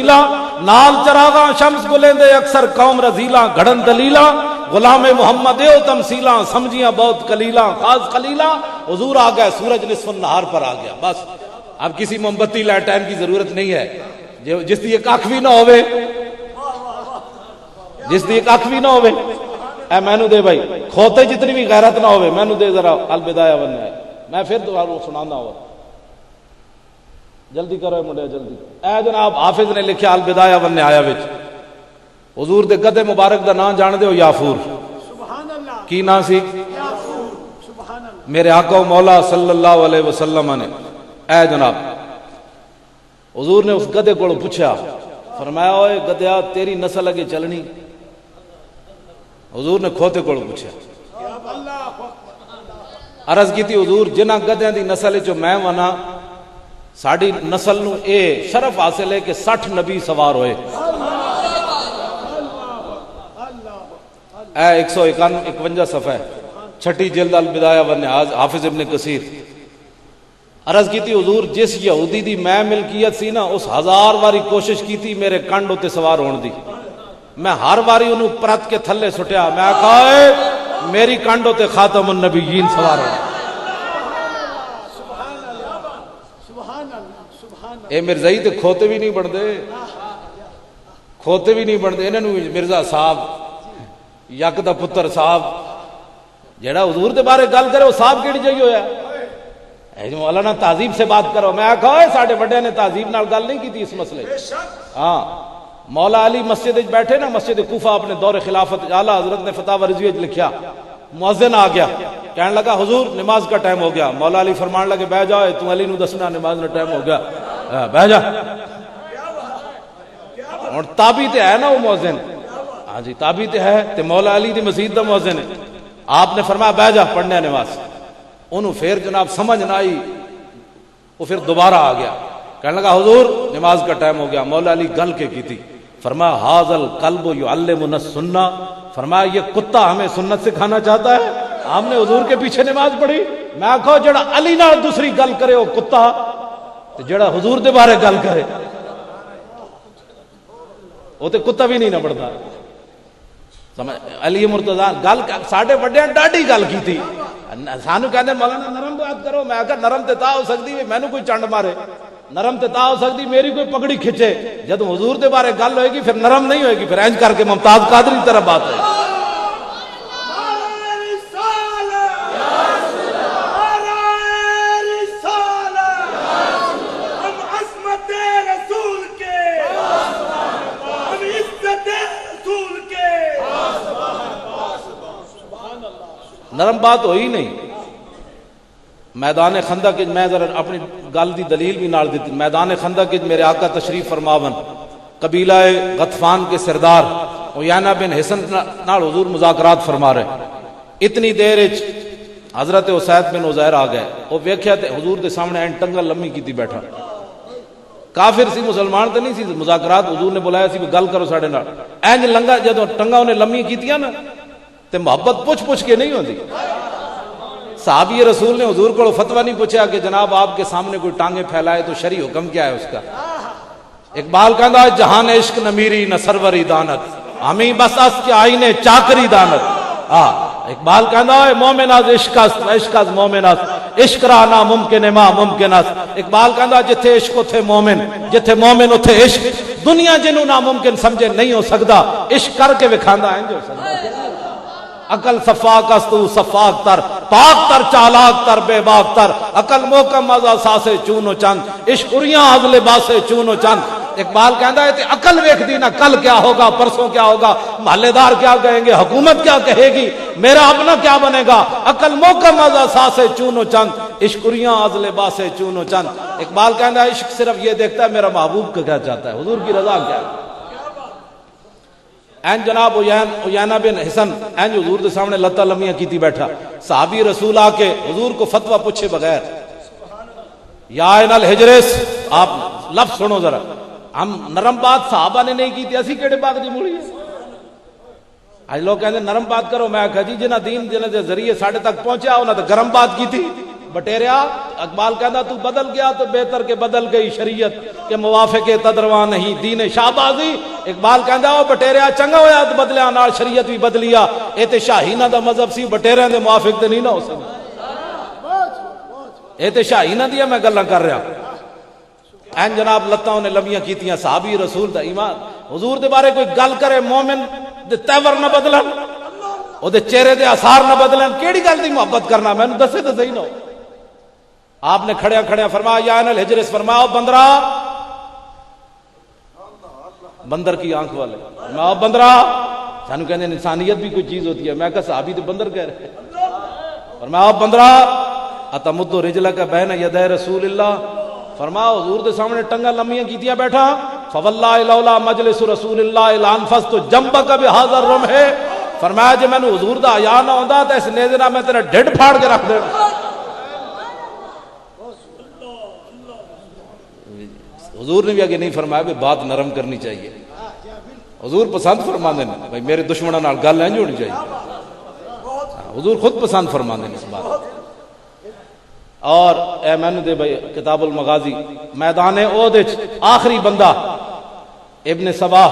نال چراغاں شمس گلیندے اکثر قوم رزیلاں گھڑن دلیلاں غلام محمد ایو تمثیلاں سمجھیاں بہت کلیلاں خاص خلیلاں حضور آ گیا سورج نصف النہار پر آ گیا بس اب کسی موم بتی لائٹین کی ضرورت نہیں ہے جس دی ایک اکھ بھی نہ ہوئے جس دی ایک اکھ بھی نہ ہوئے اے مینو دے بھائی کھوتے جتنی بھی غیرت نہ ہوئے مینو دے ذرا البدایہ والنہایہ میں پھر دوبارہ سنانا ہوا جلدی کرو منڈے جلدی اے جناب حافظ نے لکھیا البدایہ والنہایہ وچ حضور دے گدے مبارک دا نام جان دے ہو یافور سبحان اللہ کی نام سی یافور سبحان اللہ میرے آقا و مولا صلی اللہ علیہ وسلم نے اے جناب حضور نے اس گدے کو پوچھا فرمایا اوے گدیا تیری نسل اگے چلنی حضور نے کھوتے کو پوچھا عرض کی تھی حضور جنہ گدیاں دی نسل جو میں ونا ساڑی نسل نو اے شرف حاصل ہے کہ 60 نبی سوار ہوئے اے 151 صفحہ چھٹی جلد البدایہ والنہایہ حافظ ابن کثیر عرض کی تھی حضور جس یہودی دی میں ملکیت سی نا اس 1000 واری کوشش کی تھی میرے کنڈ ہوتے سوار ہون دی میں ہر واری انہوں پرت کے تھلے سٹیا میں کہا میری کنڈ ہوتے خاتم النبیین سوار ہون اے مرزائی تے کھوتے بھی نہیں بڑھ دے کھوتے بھی نہیں بڑھ دے انہوں مرزا صاحب یک دا پتر صاحب جیڑا حضور دے بارے گل کرے وہ صاحب کیڑی جائی ہویا اے جو مولانا تعظیم سے بات کرو میں کہا ساڑھے بڑے نے تعظیم نال گل نہیں کی تھی اس مسئلے ہاں مولا علی مسجد بیٹھے نا مسجد کوفہ اپنے دور خلافت اعلیٰ حضرت نے فتح ورزی لکھیا مؤذن آ گیا کہنے لگا حضور نماز کا ٹائم ہو گیا مولا علی فرمان لگے بہ جاؤ تو علی نو دسنا نماز کا ٹائم ہو گیا بہ جا اور تابی تے ہے نا وہ مؤذن ہاں جی تابی تے ہے تے مولا علی دی مسجد دا مؤذن ہے آپ نے فرمایا بہ جا پڑھنے نماز انہوں پھر جناب سمجھ نہ آئی وہ پھر دوبارہ آ گیا کہنے لگا حضور نماز کا ٹائم ہو گیا مولا علی گل کے کی تھی فرمایا حاضل قلب یعلمنا السنہ فرمایا یہ کتا ہمیں سنت سکھانا چاہتا ہے ہم نے حضور کے پیچھے نماز پڑھی میں کہو جڑا علی نال دوسری گل کرے وہ کتا تے جڑا حضور دے بارے گل کرے وہ تے کتا بھی نہیں نہ پڑتا سمجھ علی مرتضیٰ گل ساڈے بڑے ڈاڈی گل کی تھی سانو کہندے مولانا نرم بات کرو میں کہا نرم تے تا ہو سکتی مینوں کوئی چنڈ مارے نرم تے تا ہو سکتی میری کوئی پگڑی کھچے جب حضور دے بارے گل ہوئے گی پھر نرم نہیں ہوئے گی پھر اینج کر کے ممتاز قادری طرح بات ہے نرم بات ہوئی نہیں میدان خندق میں ذرا اپنی گل دی دلیل بھی نال دیتی میدان خندق میرے آقا تشریف فرماون قبیلہ غطفان کے سردار عیینہ بن حسن نال حضور مذاکرات فرما رہے اتنی دیر حضرت اسید بن عزیر آ گئے وہ ویکھیا تے حضور دے سامنے این ٹنگل لمبی کیتی بیٹھا کافر سی مسلمان تے نہیں سی مذاکرات حضور نے بلایا سی گل کرو ساڈے نال اینج لنگا جدوں ٹنگا انہیں لمبی کیتیاں نا تے محبت پوچھ کے نہیں ہوندی صحابی رسول نے حضور کو فتویٰ نہیں پوچھا کہ جناب آپ کے سامنے کوئی ٹانگیں پھیلائے تو شرعی حکم کیا ہے اس کا اقبال کہندا ہے جہان عشق نہ میری نہ سروری دانت ہمیں بس اس کے آئینے چاکری دانت اقبال کہندا ہے مومن از عشق است عشق از مومن است عشق را ناممکن ما ممکن است اقبال کہندا جتھے عشق اتھے مومن جتھے مومن اتھے عشق دنیا جنوں ناممکن سمجھے نہیں ہو سکدا عشق کر کے وکھاندا ہے جو سکدا عقل صفاق است تو صفاق تر پاک تر چالاک تر بے باک تر عقل محکم از اساسے چون و چند عشق اریاں از لباس چون و چند اقبال کہندا ہے تے عقل ویکھدی نہ کل کیا ہوگا پرسوں کیا ہوگا محلے دار کیا کہیں گے حکومت کیا کہے گی میرا اپنا کیا بنے گا عقل محکم از اساسے چون و چند عشق اریاں از لباس چون و چند اقبال کہندا ہے عشق صرف یہ دیکھتا ہے میرا محبوب کا کیا چاہتا ہے حضور کی رضا کیا ہے این جناب عیینہ بن حسن این حضور دے سامنے لتا لمیاں کیتی بیٹھا صحابی رسول آ کے حضور کو فتویٰ پوچھے بغیر یا این الحجرس آپ لفظ سنو ذرا ہم نرم بات صحابہ نے نہیں کی تھی اسی کیڑے باغ دی موڑی ہے آج لوگ کہتے ہیں نرم بات کرو میں کہا جی جنہ دین جنہ دے ذریعے ساڑھے تک پہنچا انہوں نے گرم بات کی تھی بٹیریا اقبال کہنا تو بدل گیا تو بہتر کے بدل گئی شریعت کے موافق تدروا نہیں دین شہبازی. اقبال کہندا او بٹیریا چنگا ہویا تو بدلیا نال شریعت بھی بدلیا. اے تے شاہینہ دا مذہب سی بٹیریاں دے موافق تے نہیں نہ ہو سکدا. اے تے شاہینہ دی میں گلاں کر رہا. این جناب لتاں نے لمیاں کیتیاں صحابی رسول دا ایمان. حضور دے بارے کوئی گل کرے مومن دے تیور نہ بدلن, او دے چہرے دے آثار نہ بدلن. کیڑی گل دی محبت کرنا مینوں دسے تے صحیح نہ ہو. آپ نے کھڑیا کھڑیا فرمایا یا انل ہجرس, فرمایا بندرا, بندر کی آنکھ والے, فرمایا بندرا. سانو کہندے انسانیت بھی کوئی چیز ہوتی ہے. میں کہا صحابی تے بندر کہہ رہے. فرمایا بندرا اتمد رجلک بین یدی رسول اللہ, فرمایا حضور دے سامنے ٹنگا لمیاں کیتیاں بیٹھا. فواللہ لولا مجلس رسول اللہ لانفست جنبک بہذا الرمح, فرمایا جے مینوں حضور دا حیا نہ ہوندا تے اس نیزے نال میں تیرا ڈھڈ پھاڑ کے رکھ دینا. حضور نے بھی آگے نہیں فرمایا کہ بات نرم کرنی چاہیے. حضور پسند فرماندے نے بھائی میرے دشمنوں نال گل نہیں ہونی چاہیے. حضور خود پسند فرماندے نے اس بات. اور اے میں نے دے بھائی کتاب المغازی میدان احد وچ آخری بندہ ابن سبا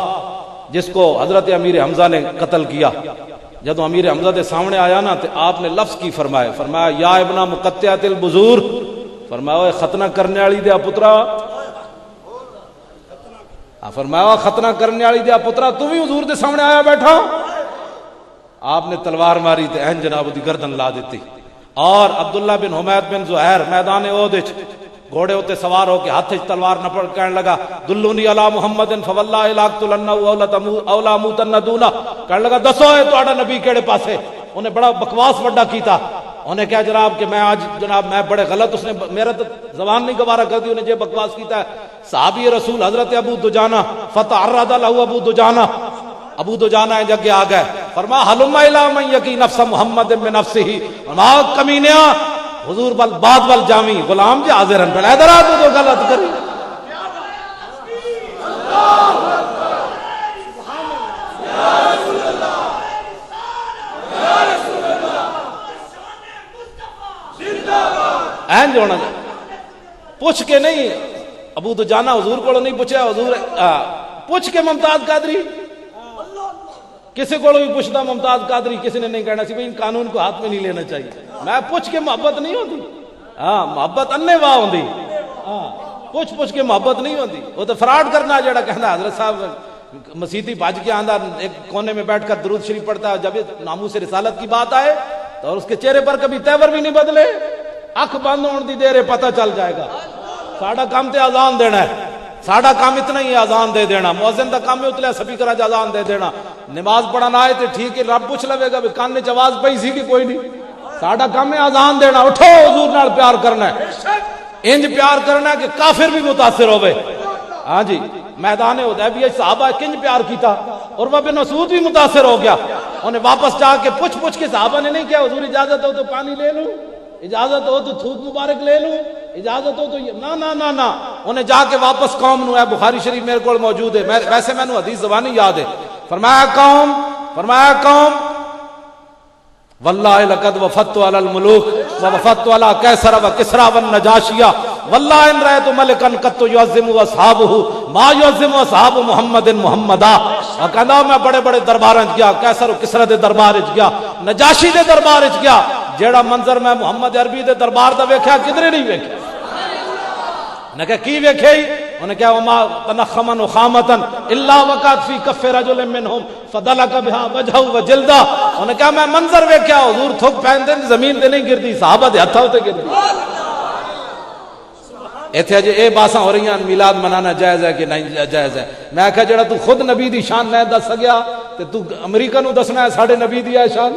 جس کو حضرت امیر حمزہ نے قتل کیا, جدو امیر حمزہ دے سامنے آیا نا تو آپ نے لفظ کی فرمایا, فرمایا یا ابن مقطعۃ البذور, فرمایا اوے ختنہ کرنے والی دیا پترا, فرمایا ختنہ کرنے والی دیا پترا تو بھی حضور دے سامنے آیا بیٹھا. آپ نے تلوار ماری تے این جناب دی گردن لا دیتی. اور عبداللہ بن حمید بن زہیر میدان احد وچ گھوڑے ہوتے سوار ہو کے ہاتھ تلوار نہ پڑ کہنے لگا دلونی علی محمد فواللہ لاقتلنہ اولا موتن دونہ, کہنے لگا دسو اے تہاڈا نبی کیڑے پاسے. انہیں بڑا بکواس بڑا کیتا. انہیں کہا جناب کہ میں آج جناب میں بڑے غلط, اس نے میرا تو زبان نہیں گوارا کر دی, انہیں جو بکواس کیتا ہے. صحابی رسول حضرت ابو دجانہ فتعرض له ابو دجانہ, ابو دجانہ جگہ آ گئے. فرمایا حلم الی من یقی نفس محمد من نفسہ, فرمایا کمینیا حضور بل بعد ول جامی غلام جی حاضرن پہ ادھر آ تو غلط کری. این جو ہونا پوچھ کے نہیں, ابو دجانہ حضور کو نہیں پوچھا, حضور پوچھ کے ممتاز قادری کسی کو بھی پوچھتا ممتاز قادری کسی نے نہیں کہنا سی بھائی ان قانون کو ہاتھ میں نہیں لینا چاہیے. میں پوچھ کے محبت نہیں ہوتی, ہاں محبت انے واہ ہوندی, ہاں پوچھ کے محبت نہیں ہوتی. وہ تو فراڈ کرنا جڑا کہنا حضرت صاحب مسیتی بھاج کے آندہ ایک کونے میں بیٹھ کر درود شریف پڑھتا ہے, جب ناموس رسالت کی بات آئے تو اس کے چہرے پر کبھی تیور بھی نہیں بدلے. اکھ بند ہونے دی دیر پتہ چل جائے گا. ساڈا کام تے اذان دینا ہے, ساڈا کام اتنا ہی اذان دے دینا. مؤذن دا کام ہے اتلے سپیکر اج اذان دے دینا. نماز پڑھنا ہے تے ٹھیک ہے, رب پوچھ لوے گا بھی کان وچ آواز پئی سی کہ کوئی نہیں. ساڈا کام ہے اذان دینا. اٹھو حضور نال پیار کرنا ہے, انج پیار کرنا ہے کہ کافر بھی متاثر ہوے. ہاں جی میدان حدیبیہ صحابہ کنج پیار کیتا, اور وہ بن مسعود بھی متاثر ہو گیا. انہیں واپس جا کے پوچھ کے صحابہ نے نہیں کیا حضور اجازت ہو تو پانی لے لوں, اجازت ہو تو تھوک مبارک لے لوں, اجازت ہو تو نہ نہ. انہیں جا کے واپس قوم نو ہے, بخاری شریف میرے کو موجود ہے, ویسے میں نے حدیث زبانی یاد ہے. فرمایا قوم واللہ لقد وفدت علی الملوک ووفدت علی کیسر و کسری والنجاشیہ واللہ ان رأیت ملکا قط یعظم اصحابہ ما یعظم اصحاب محمد محمدا. اور کہنا میں بڑے بڑے درباراں گیا, کیسر و کسری دے دربار وچ گیا, نجاشی دے دربار وچ گیا, جیڑا منظر میں محمد عربی دے دربار دا ویکھیا کدھر نہیں ویکھیا. نے کہا کی ویکھے, انہیں کہا وما تنخما نخامتا الا وقعت فی کف رجل منہم فدلک بها وجهه وجلدہ. انہیں کہا میں منظر ویکھیا حضور تھوک پہندے زمین تے نہیں گردی, صحابہ دے ہتھاں تے گردی. ایتھے اجے اے باساں ہو رہی ہیں میلاد منانا جائز ہے کہ نہیں جائز ہے. میں کہا جڑا تو خود نبی دی شان نہیں دس سکیا تے تو امریکہ نو دسنا ہے ساڈے نبی دی ہے شان,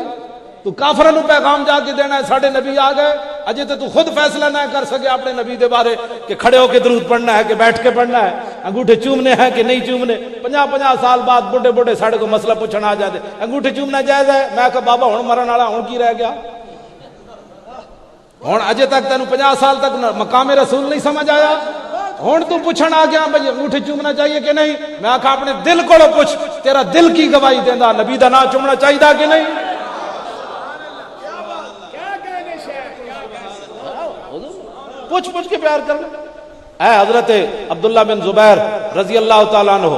تو کافروں نو پیغام جا کے دینا ہے ساڈے نبی آ گئے. اجے تو خود فیصلہ نہ کر سکے اپنے نبی دے بارے کہ کھڑے ہو کے درود پڑھنا ہے کہ بیٹھ کے پڑھنا ہے, انگوٹھے چومنے ہیں کہ نہیں چومنے. 50 سال بعد بڈھے ساڈے کو مسئلہ پوچھنا آ جاتے انگوٹھے چومنا جائز ہے. میں کہا بابا ہن مرن والا ہن کی رہ گیا, ہن اجے تک تینوں 50 سال تک مقام رسول نہیں سمجھ آیا, ہن تو پوچھن آ گیا بھائی انگوٹھے چومنا چاہیے کہ نہیں. میں کہا اپنے دل کو پوچھ, تیرا دل کی گواہی دیندا نبی دا نام چومنا چاہیے کہ نہیں. پوچھ پوچھ کے پیار کرنا. اے حضرت عبداللہ بن زبیر رضی اللہ تعالیٰ عنہ،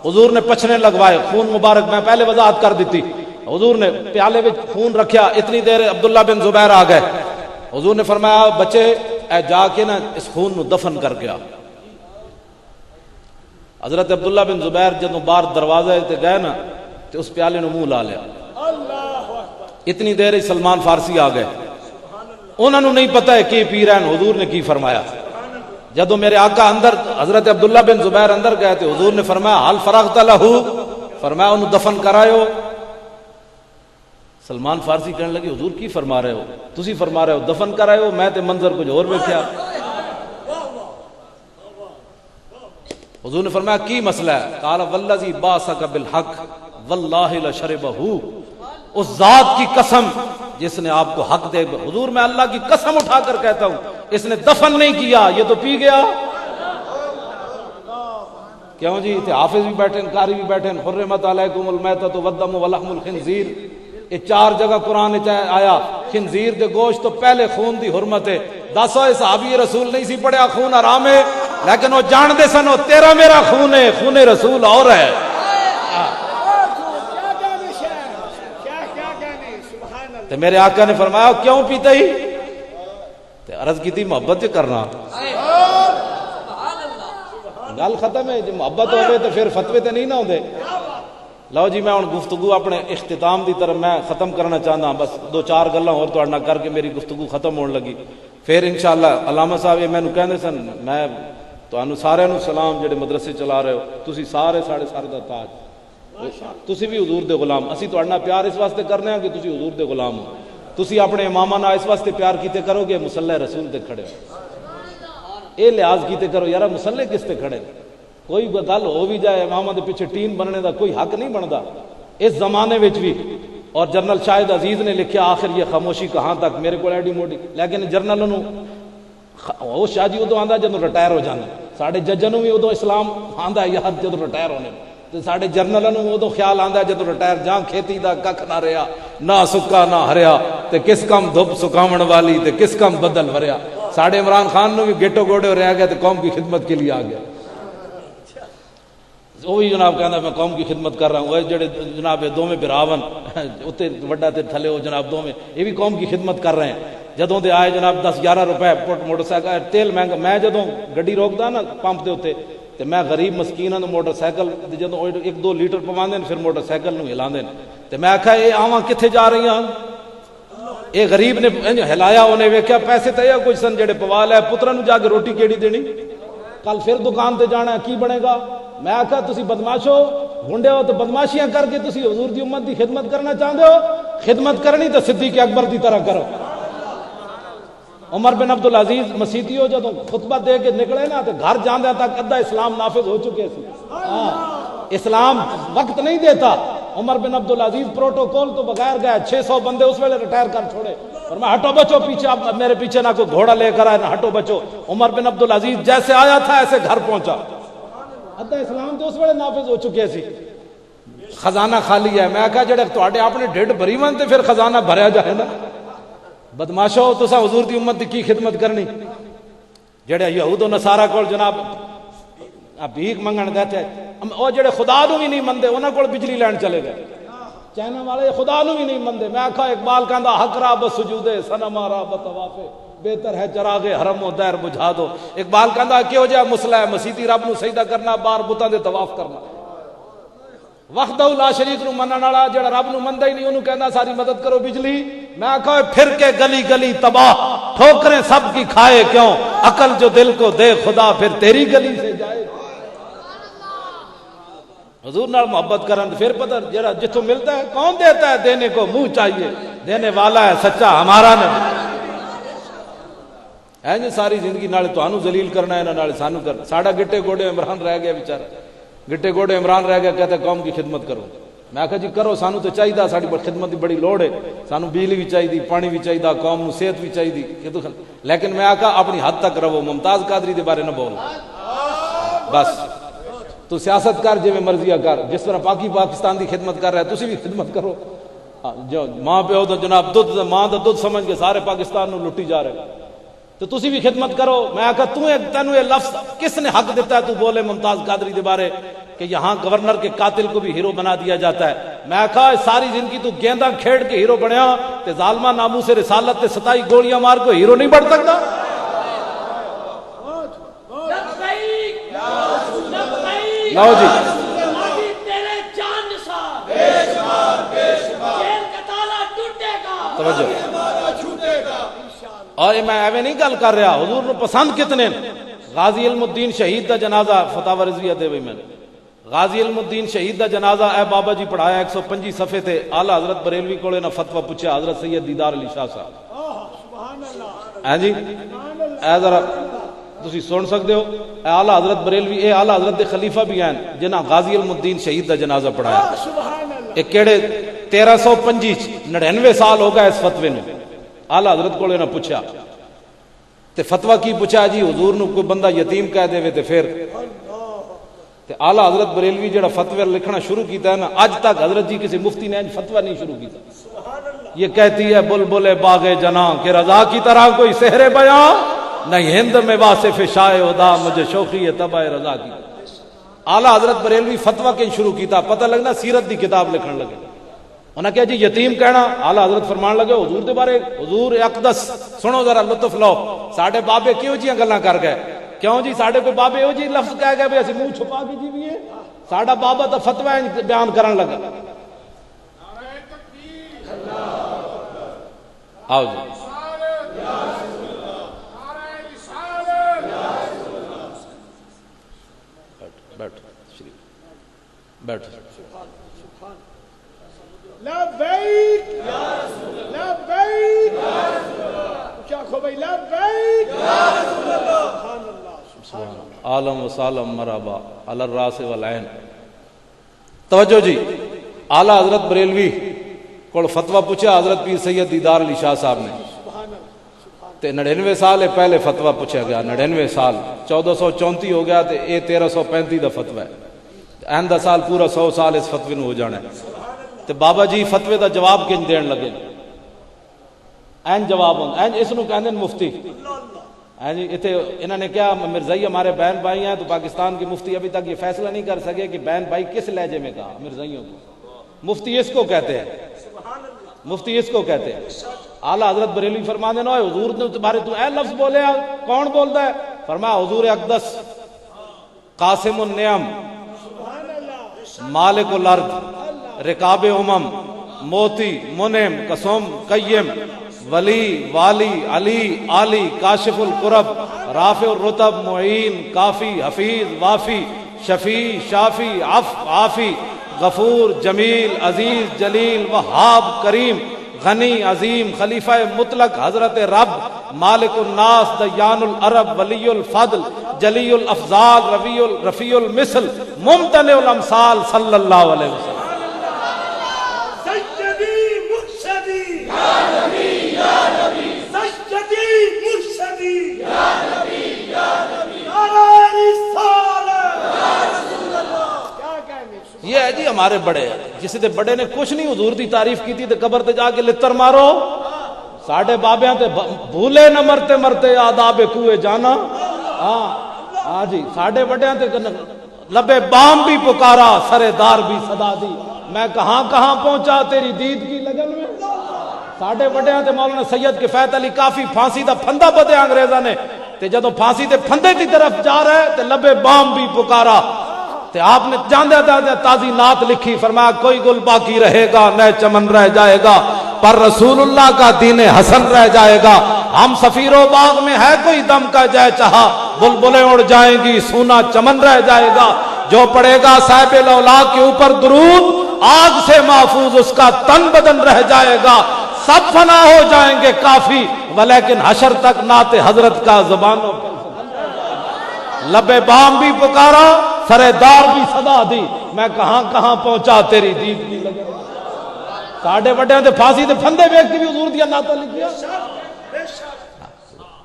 حضور نے پچھنے لگوائے، خون مبارک میں پہلے وضاحت کر دیتی. حضور نے پیالے میں خون رکھیا، اتنی دیر عبداللہ بن زبیر آ گئے. حضور نے فرمایا بچے اے جا کے نا اس خون نو دفن کر کے آ. حضرت عبداللہ بن زبیر جدوں باہر دروازے تے گئے نا تے اس پیالے نو منہ لا لیا. اتنی دیر سلمان فارسی آ گئے، انہوں نے نہیں پتا ہے کی پی رہے ہیں، حضور نے کی فرمایا. جدو میرے آقا اندر حضرت عبداللہ بن زبیر اندر گئے تھے، حضور نے فرمایا حل فرغت لہو، فرمایا انہوں دفن کرائیو. سلمان فارسی کہنے لگی حضور کی فرما رہے ہو، تسی فرما رہے ہو دفن کرائیو، میں تے منظر کچھ اور ویکھیا. حضور نے فرمایا کی مسئلہ ہے؟ قال والذی باسک بالحق واللہ لشربہ، اس ذات کی قسم جس نے آپ کو حق دے. حضور میں اللہ کی قسم اٹھا کر کہتا ہوں اس نے دفن نہیں کیا، یہ تو پی گیا. کیوں جی تھے حافظ بھی بیٹھے، قاری بھی بیٹھے. حرمت علیکم المیتۃ والدم ولحم الخنزیر، یہ 4 جگہ قرآن آیا. خنزیر دے گوشت تو پہلے خون دی حرمت ہے. دسو صحابی رسول نہیں سی پڑھیا خون حرام ہے، لیکن وہ جان دے سن وہ تیرا میرا خون ہے، خون رسول اور ہے. تو میرے آقا نے فرمایا کیوں پیتا ہی؟ تو عرض کی تھی محبت کرنا. گل ختم ہے. جب محبت ہوئے تو پھر فتوے تے نہیں نہ ہوندے. لو جی میں ہوں گفتگو اپنے اختتام دی طرف میں ختم کرنا چاہتا ہوں. بس 2-4 گلاں اور تہاڈے نال کر کے میری گفتگو ختم ہون لگی. پھر انشاءاللہ علامہ صاحب یہ مینوں کہندے سن میں تانوں سارے نوں سلام جڑے مدرسے چلا رہے ہو، تسی سارے ساڑے سر دا تاج، تسی بھی حضور دے غلام. اسی تہاڈے نال پیار اس واسطے کرنے ہاں کہ تسی حضور دے غلام ہو. تسی اپنے اماماں نال اس واسطے پیار کیتے کرو گے مصلی رسول تے کھڑے ہو. اے لحاظ کیتے کرو یار مصلی کس تے کھڑے. کوئی گل ہو بھی جائے اماماں دے پیچھے ٹیم بننے دا کوئی حق نہیں بندا اس زمانے وچ بھی. اور جنرل شاہد عزیز نے لکھیا آخر یہ خاموشی کہاں تک، میرے کو ایڈی موٹی. لیکن جرنل نو وہ شاہ جی ادو آندا جدوں ریٹائر ہو جانا. ساڈے ججاں نو بھی ادو اسلام آندا یار جدوں ریٹائر ہونے، تے ساڈے جرنلاں نو ادو خیال آندا جدوں ریٹائر جاں کھیتی دا ککھ نہ رہیا، نہ سکا نہ ہریا، تے کس کم دھپ سکاون والی تے کس کم بدل وریا. ساڈے عمران خان نو بھی گیٹو گوڑے رہ گیا تے قوم کی خدمت کے لیے آ گیا. وہی جناب کہنا میں قوم کی خدمت کر رہا ہوں. وہ جڑے جناب دوویں براون اتنے وڈا تے تھلے ہو جناب دوویں، یہ بھی قوم کی خدمت کر رہے ہیں. جدوں دے آئے جناب 10-11 روپے موٹر سائیکل تیل مہنگا. میں جدوں گڈی روکدا نا پمپ دے اوتے تے میں غریب مسکیناں نوں موٹر سائیکل جدوں 1-2 لیٹر پواندے نے پھر موٹر سائیکل نوں ہلاندے نے. تے میں آکھیا اے آواں کتھے جا رہی ہیں؟ اے غریب نے ہلایا، انہیں ویکھیا پیسے تے کچھ سن جڑے پوا لے، پتراں نوں جا کے روٹی کیڑی دینی، کل پھر دکان تے جانا ہے کی بنے گا. میں آکھا تسی بدماشو گنڈے ہو تو بدماشیاں کر کے تسی حضور دی امت دی خدمت کرنا چاہتے ہو. خدمت کرنی تو صدیق اکبر دی طرح کرو. عمر بن عبدالعزیز مسیتیو جدوں خطبہ دے کے نکلے نا تو گھر جاندے تک ادھا اسلام نافذ ہو چکے سی. اسلام وقت نہیں دیتا. عمر بن عبدالعزیز پروٹوکول تو بغیر گئے. 600 بندے اس ویلے ریٹائر کر چھوڑے اور میں ہٹو بچو پیچھے، اب میرے پیچھے نہ کوئی گھوڑا لے کر آئے نہ ہٹو بچو. عمر بن عبدالعزیز جیسے آیا تھا ایسے گھر پہنچا. ادھا اسلام تو اس ویلے نافذ ہو چکے سی. خزانہ خالی ہے. میں کہا جڑے تواڈے اپنے ڈھڈ بھری ون تے پھر خزانہ بھریا جائے نا. بدماشو تساں حضور دی امت دی کی خدمت کرنی. جڑے یہود و نصارا کول جناب بھیک منگن دیتے، او جڑے خدا نو بھی نہیں مندے انہاں کول بجلی لین چلے گئے. چائنا والے خدا نو بھی نہیں مندے. میں آکھا اقبال کہندا حق را بسجودے صنم را بطوافے، بہتر ہے چراغ حرم و دیر بجھا دو. اقبال کہندا کیو جا مسئلہ ہے مسیتی رب نو سجدہ کرنا، بار بتاں دے طواف کرنا. وحدہ لا شریک نو منن والا جڑا رب نو مندا ہی نہیں انہوں کہندا ساری مدد کرو بجلی. میں آکھا پھر کے گلی گلی تباہ، ٹھوکریں سب کی کھائے کیوں، عقل جو دل کو دے خدا پھر تیری گلی سے جائے. حضور نال محبت کرن پھر پتہ جڑا جتوں ملتا ہے کون دیتا ہے، دینے کو منہ چاہیے، دینے والا ہے سچا ہمارا نبی. ہے جی ساری زندگی نالے تانوں ذلیل کرنا ہے نالے سانوں کرنا. ساڈا گٹے گوڑے عمران رہ گیا بیچارہ، گٹے گوڑے عمران رہ گیا، کہتا ہے قوم کی خدمت کرو. میں کہا جی کرو، سانوں تو چاہیے، ساری خدمت کی بڑی لوڑ ہے. سانوں بجلی بھی چاہیے، پانی بھی چاہیے، قوم نو صحت بھی چاہیے. لیکن میں آکھا اپنی حد تک رہو. ممتاز قادری دے بارے نہ بول. بس تو سیاست کر جی میں مرضی کر، جس طرح پاکستان دی خدمت کر رہا ہے تسی بھی خدمت کرو. جو ماں پیو تو جناب دودھ ماں دا دودھ سمجھ کے سارے پاکستان نو لٹی جا رہے. تو تسی بھی خدمت کرو. میں آکھا تینوں یہ لفظ کس نے حق دیتا ہے تو بولے ممتاز قادری دے بارے کہ یہاں گورنر کے قاتل کو بھی ہیرو بنا دیا جاتا ہے. میں آکھا ساری زندگی تو گیندہ کھیڑ کے ہیرو بنیا تے ظالمہ ناموس رسالت تے 27 گولیاں مار کو ہیرو نہیں بن سکتا. لو جی توجہ. اور میں ایویں نہیں گل کر رہا, حضور نے پسند کتنے. غازی علم الدین شہید دا جنازہ فتاوی رضویہ دے میں غازی علم الدین شہید دا جنازہ اے بابا جی پڑھایا 125 صفحے تے. اعلی حضرت بریلوی کولے نہ فتویٰ پوچھا حضرت سید دیدار علی شاہ صاحب. ہاں جی اے ذرا تسی سن سکتے ہو, اے اعلی حضرت بریلوی اے اعلی حضرت دے خلیفہ بھی ہیں جنہاں غازی علم الدین شہید دا جنازہ پڑھایا. ایک کیڑے 1325 99 سال ہو گئے اس فتوے نے. اعلی حضرت کولے نہ پوچھا تے فتویٰ کی پوچھا جی حضور نو کوئی بندہ یتیم کہہ دے تے پھر تے اعلی حضرت بریلوی جڑا فتوی لکھنا شروع کیتا ہے نا, آج تک حضرت جی کسی مفتی نے فتویٰ نہیں شروع کیتا. یہ کہتی ہے بلبل باغ جناں کہ رضا کی طرح کوئی سحر بیاں نہیں ہند میں واصف شائع ادا مجھے شوقی ہے تبع رضا کی. اعلی حضرت بریلوی فتویٰ کہیں شروع کیتا, پتہ لگنا سیرت دی کتاب لکھن لگے. انہاں کہا جی یتیم کہنا, اعلی حضرت فرمان لگے حضور دے بارے حضور اقدس سنو ذرا لطف لو. ساڈے بابے کیوں جی گلاں کر گئے, کیوں جی ساڈے کوئی بابے ہو جی لفظ کہہ گئے بھی اسی منہ چھپا کے جی بھی ہے. ساڈا بابا تو فتوی بیان کرن لگا. آؤ جی بیٹھ بیٹھ. لبیک لبیک کیا کہو بھائی لبیک سبحان اللہ سبحان اللہ. عالم و سالم مرحبا علی الراس والعین. توجہ جی, اعلی حضرت بریلوی کو فتویٰ پوچھا حضرت پیر سید دیدار علی شاہ صاحب نے تے 99 سال پہلے فتویٰ پوچھا گیا. 99 سال 1434 ہو گیا تے اے 1335 دا فتویٰ ہے. آئندہ سال پورا 100 سال اس فتوی نو ہو جانا ہے. تے بابا جی فتوی دا جواب کنج دین لگے. این جواب این اس نو کہندے مفتی. جی اتنے انہوں نے کیا مرزائی ہمارے بہن بھائی ہیں تو پاکستان کے مفتی ابھی تک یہ فیصلہ نہیں کر سکے کہ بہن بھائی کس لہجے میں کہا مرزائیوں کو. مفتی اس کو کہتے ہیں, مفتی اس کو کہتے ہیں. اعلیٰ حضرت بریلوی فرمانے نہ حضور نے تمہارے تو اے لفظ بولے, کون بولتا ہے؟ فرمایا حضور اقدس قاسم النعم مالک الارض رکاب امم موتی منعم قسم قیم ولی والی علی علی کاشف القرب رافع الرتب معین کافی حفیظ وافی شفیع شافی عافی غفور جمیل عزیز جلیل وہاب کریم غنی عظیم خلیفہ مطلق حضرت رب مالک الناس دیان العرب ولی الفضل جلی الافضال رفیع المثل ممتنع الامثال صلی اللہ علیہ وسلم. یہ ہے جی ہمارے بڑے, جس دے بڑے نے کچھ نہیں حضور دی تعریف کی تھی تے قبر تے جا کے لتر مارو. ساڈے بابیاں تے بھولے نہ مرتے مرتے آداب کوئے جانا. ہاں جی ساڈے بڑیاں تے لبے بام بھی پکارا سرے دار بھی صدا دی. میں کہاں کہاں پہنچا تیری دید کی لگن میں. ساڈے بڑیاں تے مولانا سید کفایت علی کافی پھانسی دا پھندا بدے انگریزاں نے تے جدوں پھانسی تے پھندے کی طرف جا رہے تے لبے بام بھی پکارا تے آپ نے جاندے جاندے تازی نعت لکھی. فرمایا کوئی گل باقی رہے گا نہ چمن رہ جائے گا پر رسول اللہ کا دین حسن رہ جائے گا. ہم سفیر و باغ میں ہے کوئی دم کا جے چاہا بلبلیں اڑ جائیں گی سونا چمن رہ جائے گا. جو پڑے گا صاحب لولا کے اوپر درود آگ سے محفوظ اس کا تن بدن رہ جائے گا. سب فنا ہو جائیں گے کافی ولیکن حشر تک نعت حضرت کا زبانوں پر لبے بام بھی پکارا سرے دار بھی صدا دی. میں کہاں کہاں پہنچا تیری دید کی لگن. ساڈے وڈیاں تے پھانسی تے پھندے ویکھ کے بھی حضور دی نعتاں لکھیاں.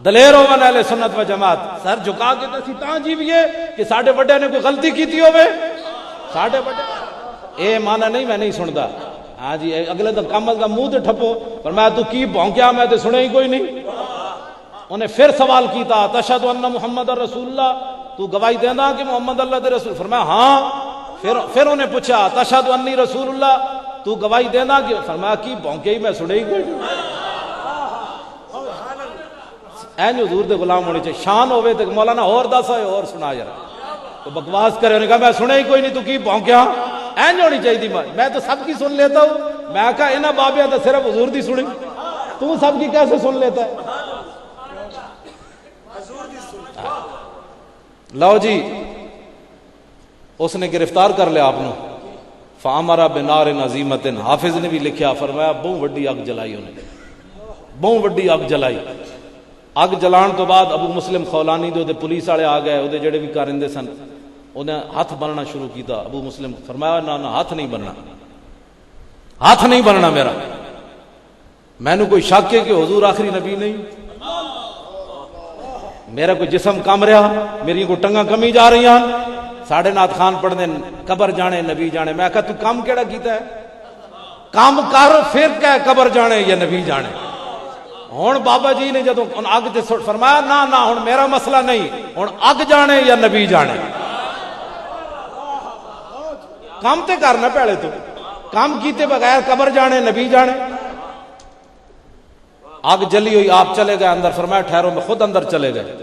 دلیر ہوون اہل سنت و جماعت سر جھکا کے تے تاں جیویے کہ ساڈے وڈیاں نے کوئی غلطی کیتی ہوے. ساڈے وڈے اے مانا نہیں میں نہیں سندا. ہاں جی اگلے تو کم از کم منہ تے ٹھپو. فرمایا تو کی بھونکیا میں تے سنے ہی کوئی نہیں. انہیں پھر سوال کیتا تشہد ان محمد رسول اللہ، تو گواہی دینا کہ محمد اللہ دے رسول؟ فرمایا ہاں۔ پھر انہیں پوچھا تشہد انی رسول اللہ، تو گواہی دینا کہ؟ فرمایا کی بھونکے ہی میں سنے ہی کوئی نہیں۔ این حضور دے غلام ہونے چاہیے، شان ہوئے تو مولانا اور دس ہوئے اور سنا یار، تو بکواس کرے، انہوں نے کہا میں سنے ہی کوئی نہیں تو کی بھونکیا؟ این ہونی چاہیے تھی، میں تو سب کی سن لیتا ہوں۔ میں کہا انہاں بابیاں تو صرف حضور دی سنی، تو سب کی کیسے سن لیتا ہے؟ لو جی اس نے گرفتار کر لیا آپ نے، فامرا بنار عظیمت، حافظ نے بھی لکھیا، فرمایا بہت وڈی اگ جلائی انہیں، بہت وڈی اگ جلائی۔ اگ جلان تو بعد ابو مسلم خولانی دے پولیس والے آ گئے، وہ جڑے بھی کارندے سن انہیں ہاتھ بننا شروع کیتا۔ ابو مسلم فرمایا نہ ہاتھ نہیں بننا، ہاتھ نہیں بننا میرا، مینو کوئی شک ہے کہ حضور آخری نبی نہیں، میرا کوئی جسم کم رہا، میری کوئی ٹنگاں کمی جا رہی ہیں، ساڑھے نات خان پڑھ دیں قبر جانے نبی جانے۔ میں کہا تو کام کیڑا کیتا ہے؟ کام کر پھر کہ قبر جانے یا نبی جانے۔ ہون بابا جی نے جدو اگ تے فرمایا نہ نہ ہن میرا مسئلہ نہیں، ہن اگ جانے یا نبی جانے، کام تے کرنا پہلے، تو کام کیتے بغیر قبر جانے نبی جانے۔ آگ جلی ہوئی، آپ چلے گئے اندر، فرمایا ٹھہرو، میں خود اندر چلے گئے،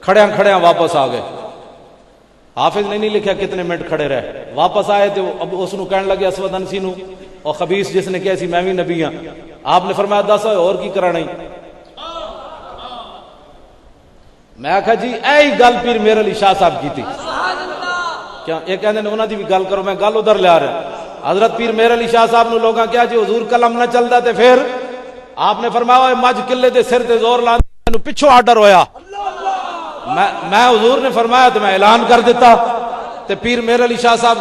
کھڑیاں کھڑیاں واپس آ گئے۔ حافظ نے نہیں لکھا کتنے منٹ کھڑے رہے، واپس آئے تو اب اس نو کہنے لگے اسود انسی نو اور خبیث جس نے کہا سی میں بھی نبی ہاں، آپ نے فرمایا دس اور کی کرانا ہی؟ میں کہا جی اے گل پیر میرے علی شاہ صاحب کی تھی، کیا یہ کہنے نے انہوں دی بھی گل کرو، میں گل ادھر لے آ رہا۔ حضرت پیر میرے علی شاہ صاحب نو لوگاں کیا جی حضور کلم نہ چلدا تے پھر؟ آپ نے فرمایا مجھ قلعے دے سر تے زور لا مینوں پچھوں آرڈر ہویا، میں حضور نے فرمایا تو میں اعلان کر دیتا، تے پیر میرے علی شاہ صاحب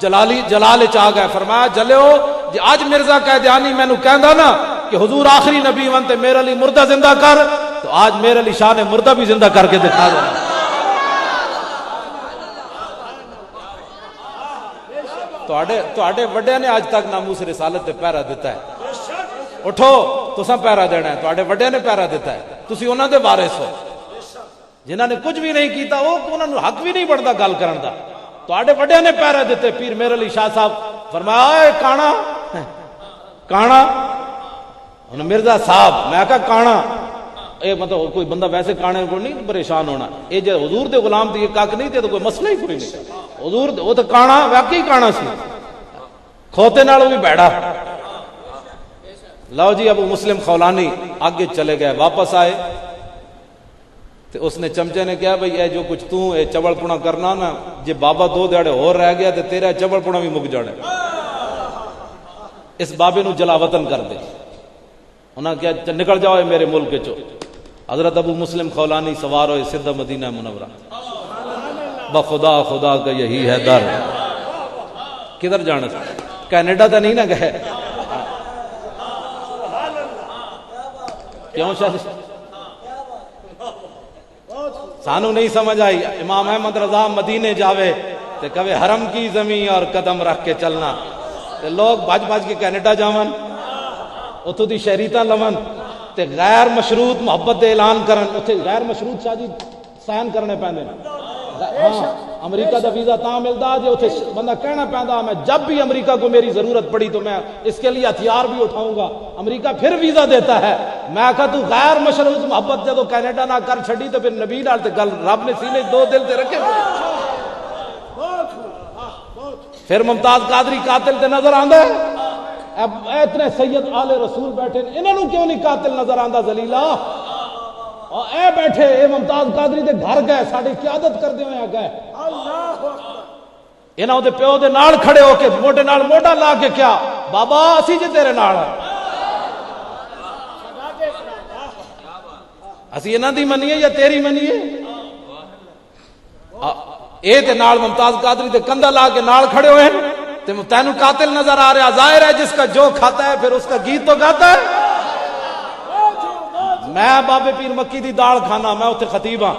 جلال چاہ گئے، فرمایا جلیو جی آج مرزا قیدیانی مینوں کہندا نا کہ حضور آخری نبی ون تے میرے علی مردہ زندہ کر، تو آج میرے علی شاہ نے مردہ بھی زندہ کر کے دکھا دیا۔ تواڈے وڈیاں نے آج تک ناموس رسالت تے پہرا دیتا ہے، اٹھو تساں پہرا دینا ہے، تواڈے وڈیاں نے پہرا دیتا ہے، تسی انہاں دے وارث ہو، جنہاں نے کچھ بھی نہیں کیتا وہ انہاں نوں حق بھی نہیں بندا گل کرن دا، تواڈے وڈیاں نے پہرا دیتے۔ پیر میرے علی شاہ صاحب فرمایا اے کانا کانا، انہوں مرزا صاحب، میں کہا کانا اے مطلب کوئی بندہ ویسے کانے کو نہیں پریشان ہونا، اے جو حضور دے غلام دی کاک نہیں تے تو کوئی مسئلہ ہی کوئی نہیں، حضور وہ تو کانا واقعی کانا سی، کھوتے نال بھی بیٹھا۔ لو جی ابو مسلم خولانی آگے چلے گئے، واپس آئے تو اس نے چمچے نے کہا بھئی اے جو کچھ تو اے چبڑ پونا کرنا نا، جے بابا دو دیڑے اور رہ گیا تو تیرا چبڑ پونا بھی مک جانے، اس بابے نو جلا وطن کر دے۔ انہاں کیا نکل جاؤ اے میرے ملک چو۔ حضرت ابو مسلم خولانی سوار ہوئے سیدھا مدینہ منورہ، بخدا خدا کا یہی ہے در، کدھر جانا تھا؟ کینیڈا تو نہیں نہ گئے؟ کیوں شاہ سانو نہیں سمجھ آئی؟ امام احمد رضا مدینے جاوے تے کبھی حرم کی زمین اور قدم رکھ کے چلنا، تے لوگ بھج بھج کے کینیڈا جاون، اتھوں دی شہریتاں لون تے غیر مشروط محبت دے اعلان کرن، اتھے غیر مشروط شادی سائن کرنے پیندے۔ ہاں امریکہ دا ویزا تاں ملدا جے اتھے بندہ کہنا پیندا میں جب بھی امریکہ کو میری ضرورت پڑی تو میں اس کے لیے ہتھیار بھی اٹھاؤں گا، امریکہ پھر ویزا دیتا ہے۔ میں کہا تو غیر مشروط محبت جدو کینیڈا نہ کر چھڑی تو پھر نبی نال تے گل رب نے سینے دو دل تے رکھے۔ پھر ممتاز قادری قاتل تے نظر آندا ہے، اب اتنے سید آل رسول بیٹھے انہاں نوں کیوں نہیں قاتل نظر آندا؟ ذلیلا اور اے بیٹھے اے ممتاز قادری دے گھر گئے، ساڈی قیادت کردے ہوئے گئے، انہاں دے پیو دے نال کھڑے ہو کے موٹے نال موٹا لا کے کیا بابا اسی جے تیرے نال اسی انہاں دی منیے یا تیری منیے؟ اے تے نال ممتاز قادری دے کندھا لا کے نال کھڑے ہوئے ہیں تے تینوں قاتل نظر آ رہا، ظاہر ہے جس کا جو کھاتا ہے پھر اس کا گیت تو گاتا ہے۔ میں بابے پیر مکی دی دال کھانا، میں اتنے خطیب ہاں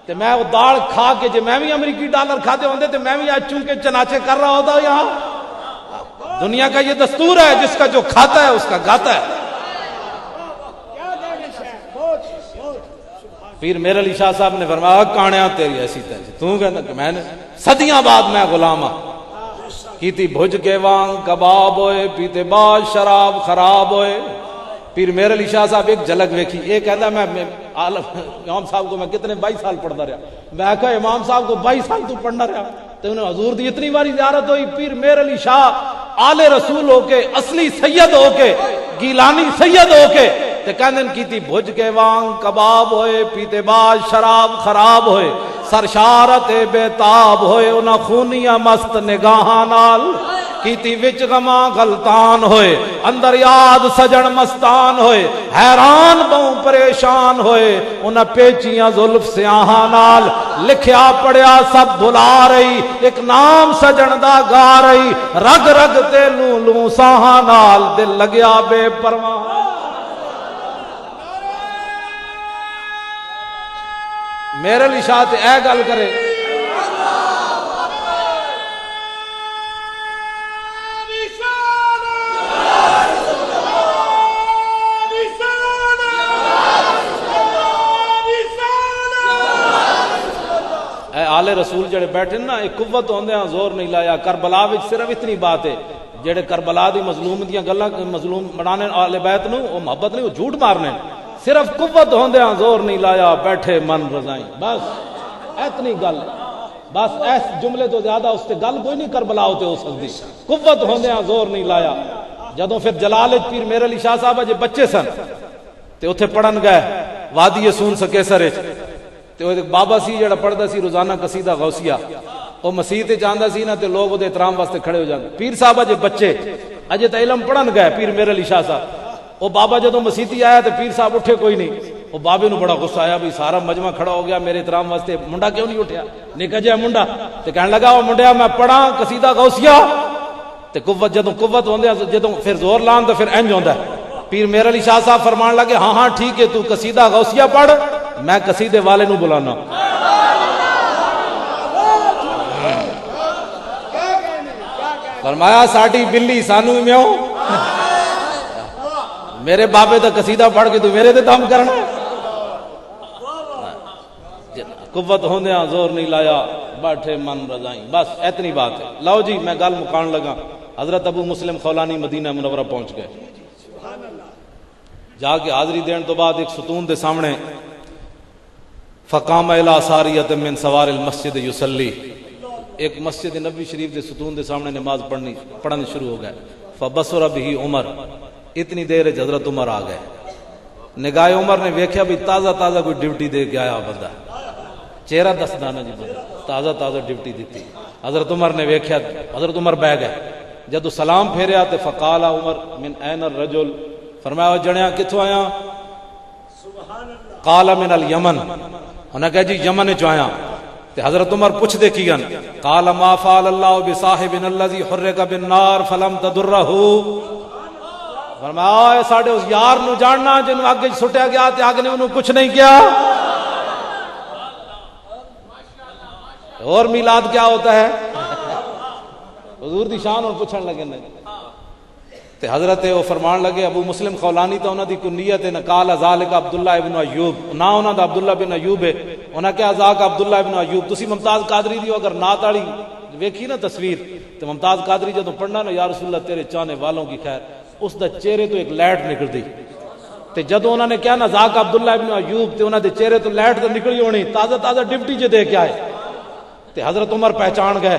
تے میں وہ دال کھا کے جے میں بھی امریکی ڈالر کھاتے ہوندے تے میں بھی آج چونکہ چناچے کر رہا ہوتا یہاں۔ دنیا کا یہ دستور ہے جس کا جو کھاتا ہے اس کا گاتا ہے۔ پیر میر علی شاہ صاحب نے فرمایا کانیا تیری ایسی تیسی تو کہنا کہ میں نے صدیاں بعد میں غلام ہاں کیتی بھج کے وانگ کباب ہوئے پیتے بعد شراب خراب ہوئے. پیر میر علی شاہ صاحب ایک جھلک ویکھی. یہ کہتا میں امام صاحب کو میں کتنے 22 سال پڑھتا رہا. میں کہا امام صاحب کو 22 سال تو پڑھنا رہا تو انہیں حضور دی اتنی باری زیارت ہوئی. پیر میر علی شاہ آل رسول ہو کے اصلی سید ہو کے گیلانی سید ہو کے تے کہندن کیتی بھج کے وانگ کباب ہوئے پیتے بعد شراب خراب ہوئے سرشارت بےتاب ہوئے انہاں خونیاں مست نگاہاں نال کیتی وچ غماں غلطان ہوئے اندر یاد سجن مستان ہوئے حیران بہوں پریشان ہوئے انہاں پیچیاں زلف سیاہاں نال لکھیا پڑھیا سب بھلا رہی ایک نام سجن دا گا رہی رگ رگ تے لوں لوں ساہاں نال دل لگیا بے پرواہ. میرے علی شاہ تے اے گل کرے اے آل رسول جڑے بیٹھے نا ایک قوت ہوندے ہیں زور نہیں لایا. کربلا وچ صرف اتنی بات ہے جڑے کربلا دی مظلوم دیاں گلاں مظلوم بنانے آل بیت نو وہ محبت نہیں وہ جھوٹ مارنے صرف قوت ہوندے ہیں زور نہیں لایا بیٹھے من رضائیں بس اتنی گل بس اس جملے تو زیادہ اس تے گل کوئی نہیں کربلا ہوتے ہو سکتی. قوت ہوندے ہیں زور نہیں لایا. جدوں پھر جلال پیر میر علی شاہ صاحب جے بچے سن تے اوتھے پڑھن گئے وادی سون سکیسر وچ تے او بابا سی جڑا پڑھدا سی روزانہ قصیدہ غوثیہ او مسجد تے جاندا سی نا تے لوگ اودے احترام واسطے کھڑے ہو جاندے. پیر صاحب جے بچے اجے تے علم پڑھن گئے پیر میر علی شاہ صاحب وہ بابا جدوں مسیتی آیا تو پیر صاحب اٹھے کوئی نہیں. وہ بابے نو بڑا غصہ آیا بھی سارا مجمع کھڑا ہو گیا میرے احترام واسطے منڈا کیوں نہیں اٹھیا نکا جا منڈا تے کہنے لگا وہ منڈیا میں پڑھا قصیدہ غوثیہ تے قوت جدوں قوت ہوندے جدوں پھر زور لان تو پھر انج ہوندا ہے. پیر میر علی شاہ صاحب فرمان لگے ہاں ہاں ٹھیک ہے تو قصیدہ غوثیہ پڑھ میں قصیدے والے نو بلانا. فرمایا ساڈی بلی سانو میوں میرے بابے دا قصیدہ پڑھ کے تو میرے تے دم کرنا. قوت ہوندے ہاں زور نہیں لایا بیٹھے من رضائیں بس اتنی بات ہے. لو جی میں گل مکان لگا. حضرت ابو مسلم خولانی مدینہ منورہ پہنچ گئے. جا کے حاضری دین تو بعد ایک ستون دے سامنے فقام الی ساریۃ من سوار المسجد یصلی ایک مسجد نبوی شریف دے ستون دے سامنے نماز پڑھنے شروع ہو گئے. فبصر به عمر اتنی دیر حضرت عمر آ گئے. نگاہ عمر نے ویکھیا بھی تازہ تازہ کوئی ڈیوٹی دے کے آیا بندہ چہرہ دسدا نا جی بندہ تازہ تازہ ڈیوٹی دیتی. حضرت عمر نے ویکھیا حضرت عمر بیٹھ گئے. جدو سلام پھیریا تے فقال عمر من این الرجل فرمایا جنیا کتھوں آیا قال من الیمن انہاں کہا جی یمن چوں آیا. تے حضرت عمر پوچھ دے کیگن قال ما فعل اللہ بصاحبنا الذي حرق بالنار فلم تضرہ فرمایا ساڈے اس یار نو جاننا جنوں اگ وچ سٹیا گیا تے اگ نے انہوں کچھ نہیں کیا. اور میلاد کیا ہوتا ہے حضور دی شان اور پوچھن لگے تے حضرت وہ فرمان لگے ابو مسلم خولانی تو انہاں دی کنیت ہے نقال ذالک عبداللہ ابن ایوب نا انہاں دا عبداللہ بن ایوب ہے. انہاں کہا ذاک عبداللہ ابن ایوب. تسی ممتاز قادری دی اگر نعت والی ویکھی نا تصویر تو ممتاز قادری جدوں پڑھنا نا یا رسول اللہ تیرے چاہنے والوں کی خیر اس دا چہرے تو ایک لائٹ نکل دی تے جدوں انہوں نے کہا نا ذاک عبداللہ ابن ایوب تے انہاں دے چہرے تو لائٹ تو نکلی ہونی تازہ تازہ ڈپٹی جے دے کے آئے تے حضرت عمر پہچان گئے.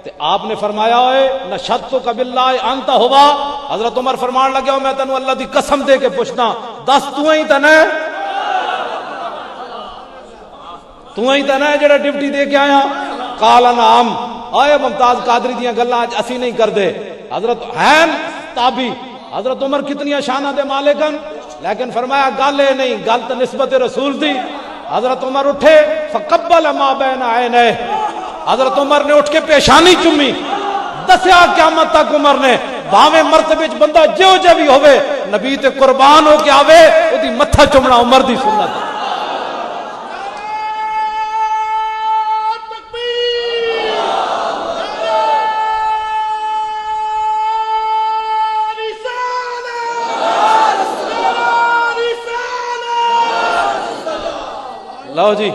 تے آپ نے فرمایا ہوئے نشدتک باللہ انت ہوا. حضرت عمر فرمان لگے میں تینوں اللہ دی قسم دے کے پوچھنا دس تو ہی تے نہ جڑا ڈپٹی دے کے آیا. قال نعم. آئے ممتاز قادری دیاں گلاں اسی نہیں کردے. حضرت ہیں تابی حضرت عمر کتنی شانہ دے مالکن لیکن فرمایا گل اے نہیں گل تو نسبت رسول دی. حضرت عمر اٹھے فقبل ما بین عینیہ حضرت عمر نے اٹھ کے پیشانی چمی. دسیا قیامت تک عمر نے باویں مرتبے وچ بندہ جو جے بھی ہوے نبی تے قربان ہو کے آوے اودی متھا چومنا عمر دی سنت ہے. لو جی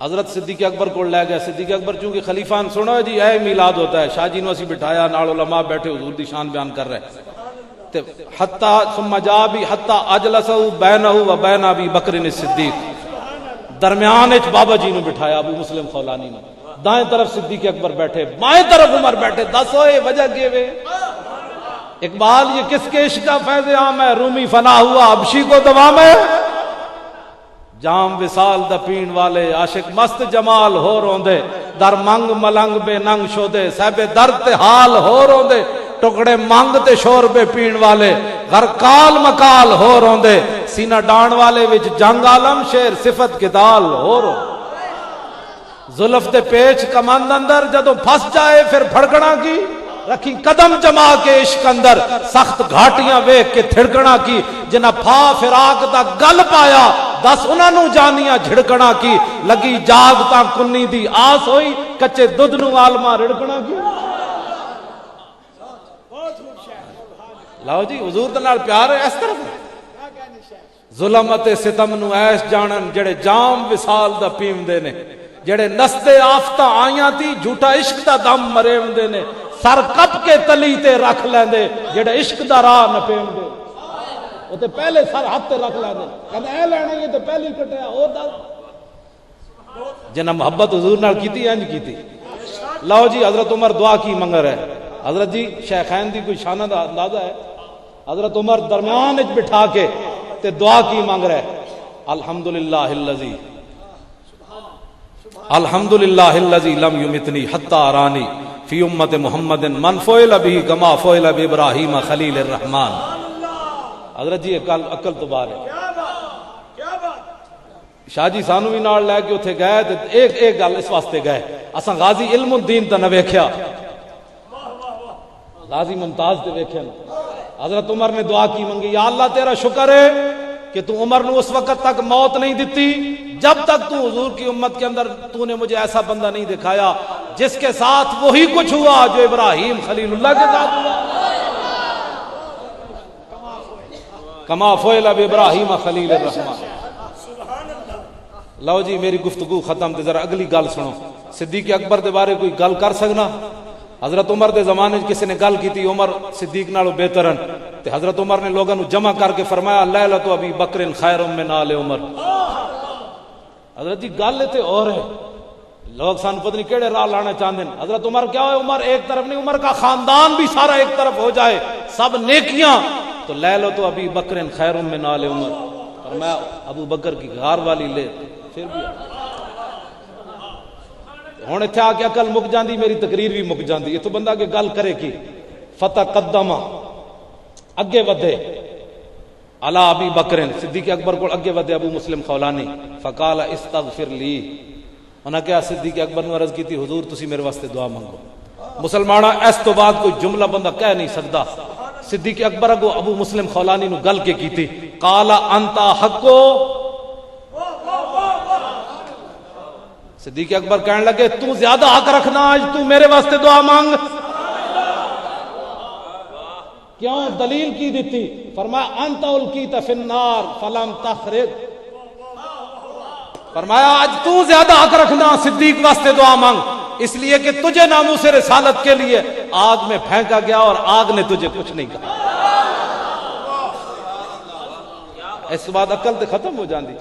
حضرت صدیق اکبر کو لے گیا. صدیق اکبر چونکہ خلیفہ نے سنو جی اے میلاد ہوتا ہے, شاہ جی نو اسی بٹھایا, نال علماء بیٹھے حضور دی شان بیان کر رہے تے حتی ثم جا بھی حتی اجلسہ بینہ و بین ابی بکر الصدیق, درمیان وچ بابا جی نو بٹھایا ابو مسلم خولانی نے, دائیں طرف صدیق اکبر بیٹھے, بائیں طرف عمر بیٹھے. دسو یہ وجہ کیا ہے؟ اقبال یہ کس کے عشق کا فیض عام ہے؟ رومی فنا ہوا حبشی کو دوام ہے, جام وصال دا پین والے عاشق مست جمال ہو روندے, در منگ ملنگ بے ننگ شودے, صاحب درد حال ہو روندے, ٹکڑے منگ تے شور بے پین والے, غر کال مکال ہو روندے, سینہ ڈان والے وچ جنگ عالم شیر صفت کدال ہو رو. زلف دے پیچ کمند اندر جدوں پھس جائے پھر پھڑکنا کی, رکھی قدم جما کے عشق اندر, سخت گھاٹیاں ویکھ کے تھڑکنا کی, جنہ پھا فراق دا گل پایا دس انہاں نو جانیاں جھڑکنا کی, لگی جاگ تا کنی دی آس ہوئی, کچے دودھ نو عالماں رڑکنا کی. لو جی حضور دے نال پیار ہے اس طرح. ظلمت ستم نو ایس جانن جڑے جام وصال دا پیوندے نے, جڑے نستے آفتاں آئیاں تی جھوٹا عشق دا دم مریوندے نے, سر کپ کے تلی تے رکھ لیندے جڑے عشق دا راہ نہ پیوندے. وہ تے پہلے سر ہاتھ تے رکھ لیندے, کہندے اے لینا یہ تے پہلی کٹیا او دا. جنہ محبت حضور نال کیتی انج کیتی. لو جی حضرت عمر دعا کی منگر ہے. حضرت جی شیخین دی کوئی شانہ دا اندازہ ہے؟ حضرت عمر درمیان وچ بٹھا کے تے دعا کی مانگ رہے, الحمدللہ الذی الحمدللہ الذی لم یمتنی حتی ارانی فی امت محمد من فعل به کما فعل بابراہیم خلیل الرحمن. حضرت جی عقل تو باہر ہے. شاہ جی سانو بھی نال لے کے اتنے گئے تے ایک گل اس واسطے گئے, اساں غازی علم الدین تے نہ ویکھیا, غازی ممتاز تے ویکھیا نا. حضرت عمر نے دعا کی منگی, یا اللہ تیرا شکر ہے کہ تو عمر نے اس وقت تک موت نہیں دیتی جب تک تو حضور کی امت کے اندر تو نے مجھے ایسا بندہ نہیں دکھایا جس کے ساتھ وہی کچھ ہوا جو ابراہیم خلیل اللہ کے ساتھ ہوا. کما فعل بابراہیم خلیل الرحمن. لو جی میری گفتگو ختم تے ذرا اگلی گل سنو. صدیق اکبر دے بارے کوئی گل کر سکنا؟ حضرت عمر دے زمانے کسی نے گل کی تھی, عمر صدیق نالو بہترن, تے حضرت عمر نے لوگوں جمع کر کے فرمایا لیلۃ ابی بکر خیر من آل عمر. حضرت جی گل تے اور ہے, لوگ سان پتہ نہیں کیڑے راہ لانا چاہتے ہیں. حضرت عمر کیا ہے, عمر ایک طرف نہیں, عمر کا خاندان بھی سارا ایک طرف ہو جائے, سب نیکیاں, تو لیلۃ ابی بکر خیر من آل عمر. فرمایا ابو بکر کی غار والی لے. پھر بھی ہوں اتنے آ کے عقل مک جاندی, میری تقریر بھی مک جاندی. اتو بندہ کے گل کرے کی فتقدم اگے ودے علی ابی بکر, صدیق اکبر کو اگے ودے ابو مسلم خولانی, فقال استغفر لی. انہاں کہا صدیق اکبر نے عرض کی تھی حضور تسی میرے واسطے دعا مانگو. مسلمانہ اس تو بعد کوئی جملہ بندہ کہہ نہیں سکتا. صدیق اکبر اگو ابو مسلم خولانی نو گل کے کی تھی, قال انت حقو. صدیق اکبر کہنے لگے تو زیادہ حق رکھنا, آج تو میرے واسطے دعا مانگ. کیوں دلیل کی دیتی؟ فرمایا انت القیت فی النار فلم تخرج. فرمایا آج تو زیادہ حق رکھنا, صدیق واسطے دعا مانگ, اس لیے کہ تجھے ناموس رسالت کے لیے آگ میں پھینکا گیا اور آگ نے تجھے کچھ نہیں کہا. اس کے بعد عقل تے ختم ہو جاندی.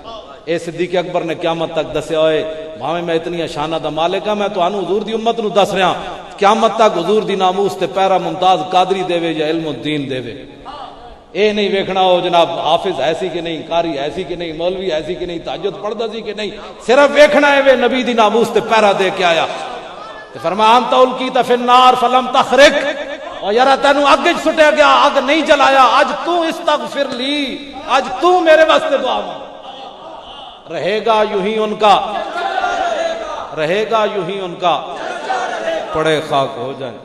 اے صدیق اکبر نے قیامت تک دسیا ہوئے بھاویں میں اتنی شانہ دا مالک ہاں, میں تو انو حضور دی امت نو دس رہا, قیامت تک حضور دی ناموس تے پیرا ممتاز قادری دے وے یا علم الدین دے وے. اے نہیں ویکھنا ہو جناب حافظ ایسی کہ نہیں, قاری ایسی کہ نہیں, مولوی ایسی کہ نہیں, تہجد پڑھدا سی کہ نہیں, صرف ویکھنا ہے وے نبی دی ناموس تے پیرا دے کے آیا. تے فرمایا انت القیت فی النار فلم تخرج, اور یارا تینوں اگ وچ سٹیا گیا, اگ نہیں جلایا, آج تو استغفر لی, آج تو میرے واسطے دعا مانگ. رہے گا یوں ہی ان کا, رہے گا یوں ہی ان کا, پڑے خاک ہو جائیں.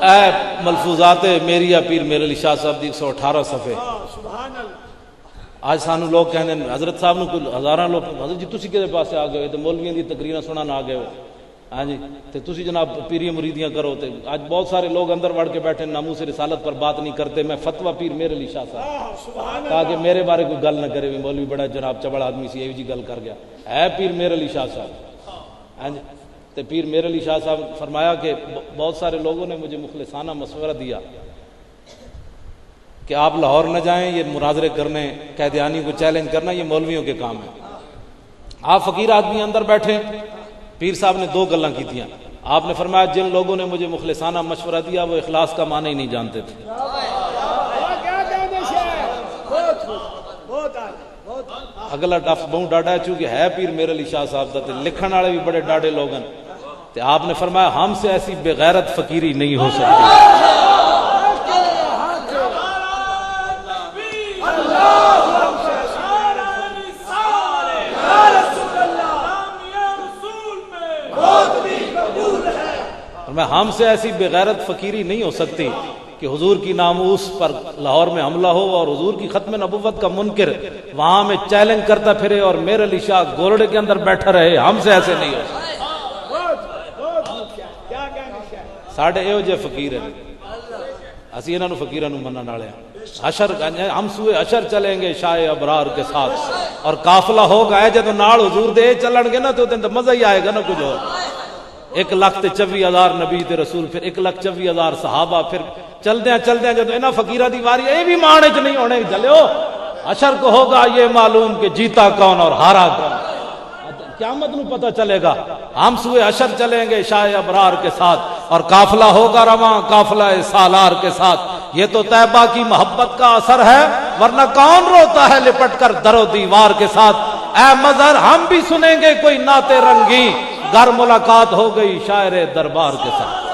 اے ملفوظات میری یا پیر میرے علی شاہ صاحب دی 118 صفحے. آج سانو لوگ کہنے حضرت صاحب نو کوئی ہزاراں لوگ حضرت جی تسی کدے پاسے آ گئے ہو تے مولویاں دی تقریراں سنن آ گئے ہو ہاں جی تے تسی جناب پیریاں مریدیاں کرو تے آج بہت سارے لوگ اندر وڑ کے بیٹھے ناموس رسالت پر بات نہیں کرتے. میں فتویٰ پیر میرے علی شاہ صاحب تاکہ میرے بارے کوئی گل نہ کرے بھی مولوی بڑا جناب چبڑ آدمی سی یہ جی گل کر گیا ہے پیر میرے علی شاہ صاحب ہاں جی. تے پیر میرے علی شاہ صاحب فرمایا کہ بہت سارے لوگوں نے مجھے مخلصانہ مشورہ دیا کہ آپ لاہور نہ جائیں, یہ مناظرے کرنے قیدیانی کو چیلنج کرنا یہ مولویوں کے کام ہے. آپ فقیر آدمی اندر بیٹھے, پیر صاحب نے 2 گلاں کی تھیں. آپ نے فرمایا جن لوگوں نے مجھے مخلصانہ مشورہ دیا وہ اخلاص کا معنی ہی نہیں جانتے تھے. اگلا ٹف بہت ڈاڈا ہے چونکہ ہے پیر میرے علی شاہ صاحب دا تے لکھن والے بھی بڑے ڈاڈے لوگ ہیں. تے آپ نے فرمایا ہم سے ایسی بغیرت فقیری نہیں ہو سکتی. ہم سے ایسی بغیرت فقیری نہیں ہو سکتی کہ حضور کی ناموس پر لاہور میں حملہ ہو اور حضور کی ختم نبوت کا منکر وہاں میں چیلنج کرتا پھرے اور میرے علی شاہ گولڑے کے اندر بیٹھا رہے. ہم سے ایسے نہیں ہو سکتا. ساڈے ایو جے فقیر ہیں, اسی انہاں نو فقیراں نو منن والے ہیں. حشر ہم سوئے حشر چلیں گے شاہ ابرار کے ساتھ اور قافلہ ہوگا جدو نال حضور دے چلن گے نا تو مزہ ہی آئے گا نا کچھ اور. 1,24,000 نبی تے رسول, پھر 1,24,000 صحابہ, پھر چلدیاں جدو انہاں فقیراں دی واری اے بھی مانے چ نہیں ہونے جلو. حشر کو ہوگا یہ معلوم کہ جیتا کون اور ہارا کون. قیامت نو پتہ چلے گا. ہم سوئے حشر چلیں گے شاہ ابرار کے ساتھ اور قافلہ ہوگا رواں قافلہ سالار کے ساتھ. یہ تو طیبہ کی محبت کا اثر ہے ورنہ کون روتا ہے لپٹ کر در و دیوار کے ساتھ. اے مظہر ہم بھی سنیں گے کوئی نعت رنگی, گر ملاقات ہو گئی شاعر دربار کے ساتھ.